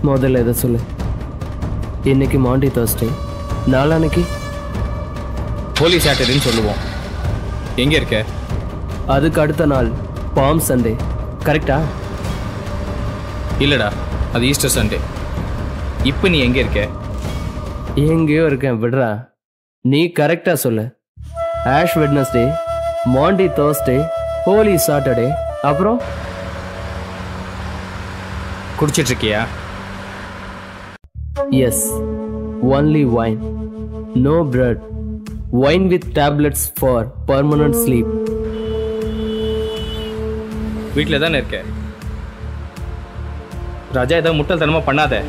முதல்ல எதை சொல்லு. இன்னைக்கு மாண்டி தர்ஸ்டே, நாளான்னைக்கு ஹோலி சாட்டர்டேன்னு சொல்லுவோம். எங்கே இருக்க? அதுக்கு அடுத்த நாள் பாம் சண்டே, கரெக்டா? இல்லைடா, அது ஈஸ்டர் சண்டே. இப்போ நீ எங்கே இருக்க? எங்கேயோ இருக்கேன், விடுறா. நீ கரெக்டா சொல்லு. Ash Wednesday, Maundy Thursday, Holy Saturday, அப்புறம் குடிச்சிட்டு இருக்கியா? Yes, only wine, no bread. Wine with tablets for permanent sleep. வீட்டில் தானே இருக்க? ராஜா, ஏதாவது முட்டாள்தனமாக பண்ணாத.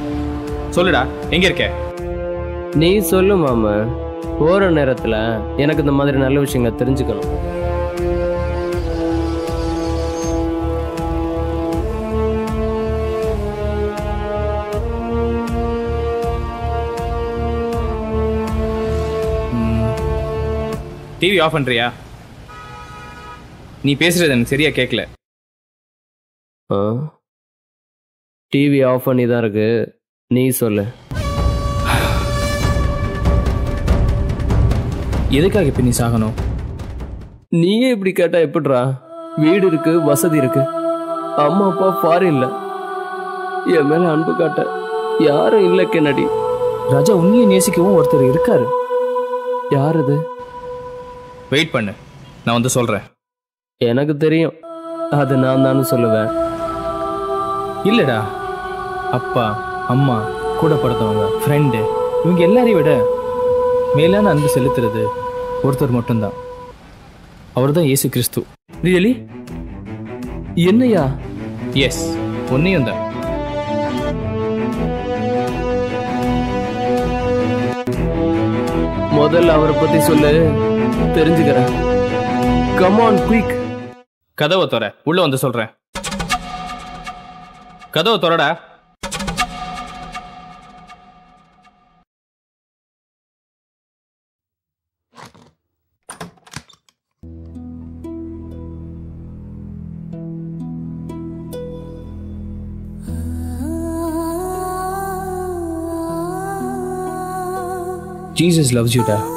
சொல்லுடா, எங்கே இருக்க? நீ சொல்லு மாமா. போற நேரத்துல எனக்கு இந்த மாதிரி நல்ல விஷயங்களை தெரிஞ்சுக்கணும். டிவி ஆஃப் பண்றியா? நீ பேசுறது எனக்கு சரியா கேட்கல. டிவி ஆஃப் பண்ணி தான் இருக்கு, நீ சொல்லு. எதுக்காக இப்ப நீ சாகணும்? நீயே இப்படி கேட்டா எப்படிரா? வீடு இருக்கு, வசதி இருக்கு, அம்மா அப்பா ஃபாரின்ல, என் மேல அன்பு காட்ட யாரும் இல்ல. கென்னடி ராஜா, உன்னையே நேசிக்கவும் ஒருத்தர் இருக்காரு. யார் அது? வெயிட் பண்ணு, நான் வந்து சொல்றேன். எனக்கு தெரியும், அது நான் தானு சொல்லுவேன். இல்லடா, அப்பா, அம்மா, கூட படுத்தவங்க, ஃப்ரெண்டு, இவங்க எல்லாரையும் விட மேலான அன்பு செலுத்துறது ஒருத்தர் மட்டும்தான். அவர் தான் இயேசு கிறிஸ்து. ரியலி? என்னையா? எஸ், உன்னையும் தான். முதல்ல அவரை பத்தி சொல்லு, தெரிஞ்சுக்கிறேன். Come on, quick. கதவை தொற, உள்ள வந்து சொல்றேன். கதவை தொறடா. Jesus loves you, Dad.